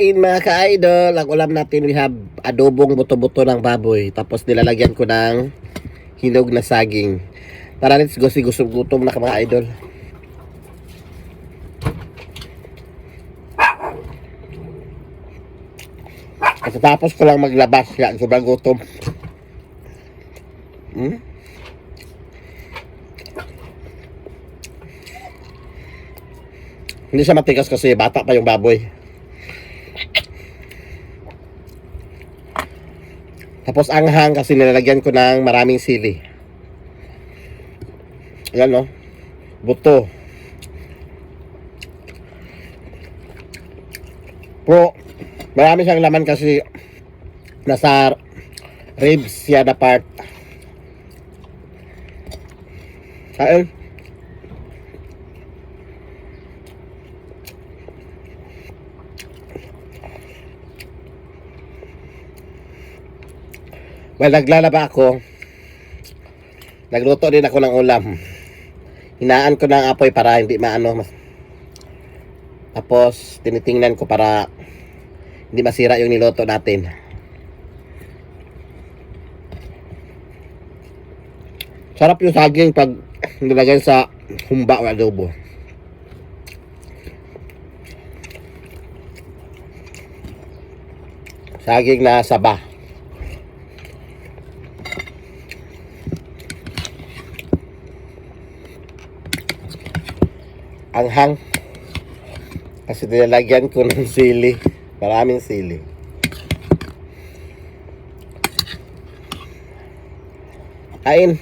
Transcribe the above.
Mga ka-idol, ang ulam natin, we have adobong buto-buto ng baboy. Tapos nilalagyan ko ng hinog na saging. Tara, let's go, gutom na ka mga idol. Tapos ko lang maglabas, yan, sobrang gutom. Hindi siya matigas kasi bata pa yung baboy. Tapos anghang kasi nilalagyan ko ng maraming sili. Ayan, no? Buto. Pero marami siyang laman kasi nasa ribs yan na part. Kain. Well, naglalaba ako. Nagluto din ako ng ulam. Hinaan ko ng apoy para hindi maano. Tapos, tinitingnan ko para hindi masira yung niluto natin. Sarap yung saging pag nilagay sa humba o adobo. Saging na saba. Anghang kasi nilalagyan ko ng sili, maraming sili. Kain.